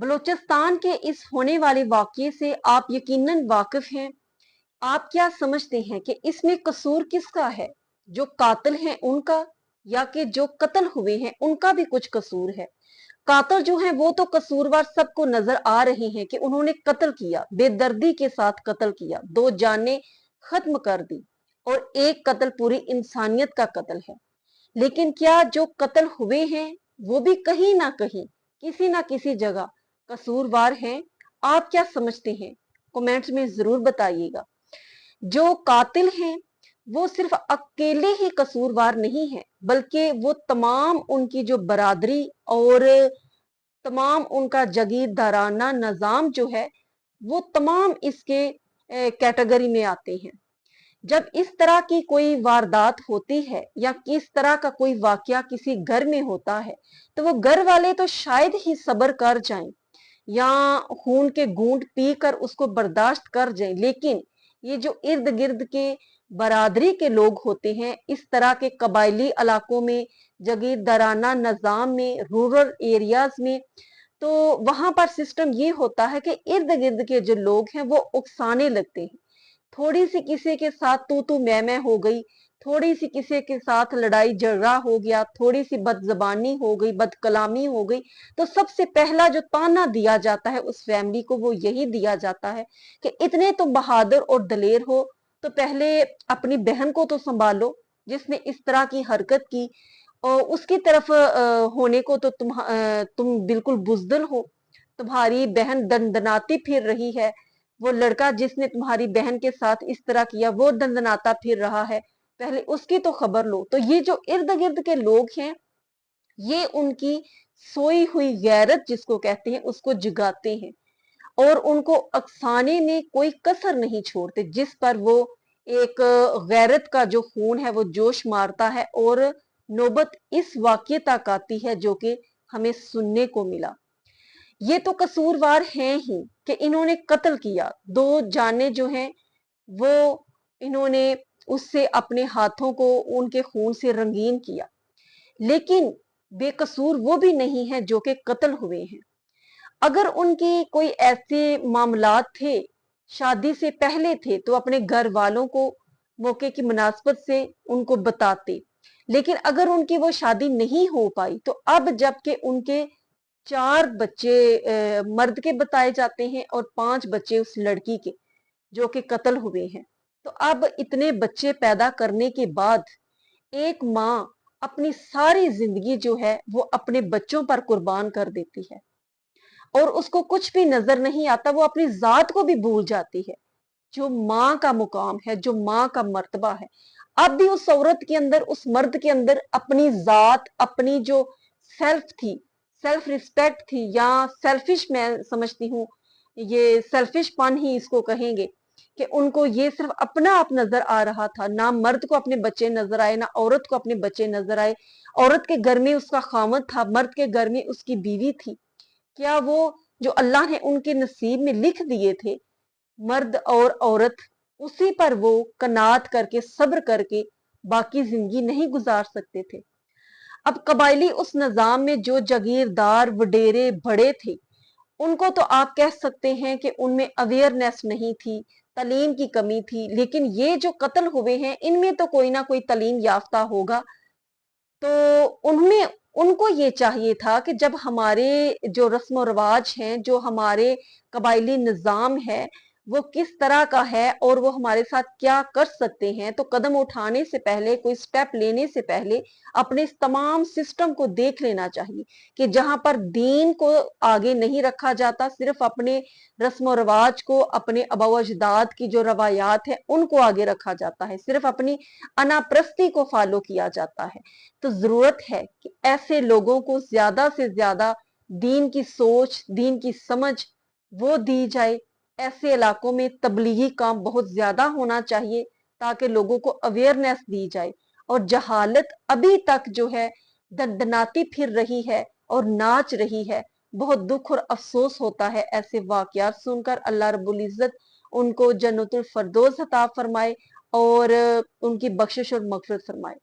बलूचिस्तान के इस होने वाले वाकये से आप यकीनन वाकिफ हैं। आप क्या समझते हैं कि इसमें कसूर किसका है? जो कातिल हैं उनका, या कि जो कत्ल हुए हैं उनका भी कुछ कसूर है? कातिल जो हैं वो तो कसूरवार सबको नजर आ रहे हैं कि उन्होंने कत्ल किया, बेदर्दी के साथ कत्ल किया, 2 जानें खत्म कर दी और एक कत्ल पूरी इंसानियत का कत्ल है। लेकिन क्या जो कत्ल हुए हैं वो भी कहीं ना कहीं, किसी ना किसी जगह कसूरवार हैं? आप क्या समझते हैं? कमेंट्स में जरूर बताइएगा। जो कातिल हैं वो सिर्फ अकेले ही कसूरवार नहीं है, बल्कि वो तमाम उनकी जो बरादरी और तमाम उनका जागीरदाराना निजाम जो है वो तमाम इसके कैटेगरी में आते हैं। जब इस तरह की कोई वारदात होती है या किस तरह का कोई वाकया किसी घर में होता है, तो वो घर वाले तो शायद ही सब्र कर जाएं या खून के घूंट पीकर उसको बर्दाश्त कर जाएं, लेकिन ये जो इर्द गिर्द के बरादरी के लोग होते हैं, इस तरह के कबायली इलाकों में, जागीरदाराना निजाम में, रूरल एरियाज में, तो वहां पर सिस्टम ये होता है कि इर्द गिर्द के जो लोग हैं वो उकसाने लगते हैं। थोड़ी सी किसी के साथ तू मैं हो गई, थोड़ी सी किसी के साथ लड़ाई झगड़ा हो गया, थोड़ी सी बदजबानी हो गई, बदकलामी हो गई, तो सबसे पहला जो ताना दिया जाता है उस फैमिली को वो यही दिया जाता है कि इतने तो बहादुर और दलेर हो तो पहले अपनी बहन को तो संभालो जिसने इस तरह की हरकत की, और उसकी तरफ होने को तो तुम बिल्कुल बुजदिल हो। तुम्हारी बहन दंदनाती फिर रही है, वो लड़का जिसने तुम्हारी बहन के साथ इस तरह किया वो दंदनाता फिर रहा है, पहले उसकी तो खबर लो। तो ये जो इर्द गिर्द के लोग हैं ये उनकी सोई हुई गैरत जिसको कहते हैं उसको जगाते हैं और उनको अक्साने में कोई कसर नहीं छोड़ते, जिस पर वो एक गैरत का जो खून है वो जोश मारता है और नौबत इस वाक्य तक आती है जो कि हमें सुनने को मिला। ये तो कसूरवार हैं ही कि इन्होंने कत्ल किया, 2 जानें जो हैं वो इन्होंने उससे अपने हाथों को उनके खून से रंगीन किया, लेकिन बेकसूर वो भी नहीं है जो कि कत्ल हुए हैं। अगर उनकी कोई ऐसे मामलात थे, शादी से पहले थे, तो अपने घर वालों को मौके की मुनासबत से उनको बताते, लेकिन अगर उनकी वो शादी नहीं हो पाई तो अब जबकि उनके 4 बच्चे मर्द के बताए जाते हैं और 5 बच्चे उस लड़की के जो कि कत्ल हुए हैं, तो अब इतने बच्चे पैदा करने के बाद एक माँ अपनी सारी जिंदगी जो है वो अपने बच्चों पर कुर्बान कर देती है और उसको कुछ भी नजर नहीं आता, वो अपनी जात को भी भूल जाती है। जो माँ का मुकाम है, जो माँ का मर्तबा है, अब भी उस औरत के अंदर, उस मर्द के अंदर अपनी जात, अपनी जो सेल्फ थी, सेल्फ रिस्पेक्ट थी, या सेल्फिश मैं समझती हूँ, ये सेल्फिशपन ही इसको कहेंगे कि उनको ये सिर्फ अपना आप नजर आ रहा था, ना मर्द को अपने बच्चे नजर आए, ना औरत को अपने बच्चे नजर आए। औरत के घर में उसका खामद था, मर्द के घर में उसकी बीवी थी। क्या वो जो अल्लाह ने उनके नसीब में लिख दिए थे, मर्द और औरत, उसी पर वो कनात करके सब्र करके बाकी जिंदगी नहीं गुजार सकते थे? अब कबायली उस निजाम में जो जागीरदार वडेरे बड़े थे, उनको तो आप कह सकते हैं कि उनमें अवेयरनेस नहीं थी, तालीम की कमी थी, लेकिन ये जो कत्ल हुए हैं इनमें तो कोई ना कोई तालीम याफ्ता होगा। तो उनमें उनको ये चाहिए था कि जब हमारे जो रस्म रिवाज हैं, जो हमारे कबायली निज़ाम है, वो किस तरह का है और वो हमारे साथ क्या कर सकते हैं, तो कदम उठाने से पहले, कोई स्टेप लेने से पहले अपने इस तमाम सिस्टम को देख लेना चाहिए कि जहां पर दीन को आगे नहीं रखा जाता, सिर्फ अपने रस्म रिवाज को, अपने आबा अजदाद की जो रवायात है उनको आगे रखा जाता है, सिर्फ अपनी अनाप्रस्ती को फॉलो किया जाता है। तो जरूरत है कि ऐसे लोगों को ज्यादा से ज्यादा दीन की सोच, दीन की समझ वो दी जाए। ऐसे इलाकों में तबलीगी काम बहुत ज्यादा होना चाहिए ताकि लोगों को अवेयरनेस दी जाए। और जहालत अभी तक जो है दंदनाती फिर रही है और नाच रही है। बहुत दुख और अफसोस होता है ऐसे वाकयात सुनकर। अल्लाह रब्बुल इज्जत उनको जन्नतुल फरदौस अता फरमाए और उनकी बख्शिश और मगफिरत फरमाए।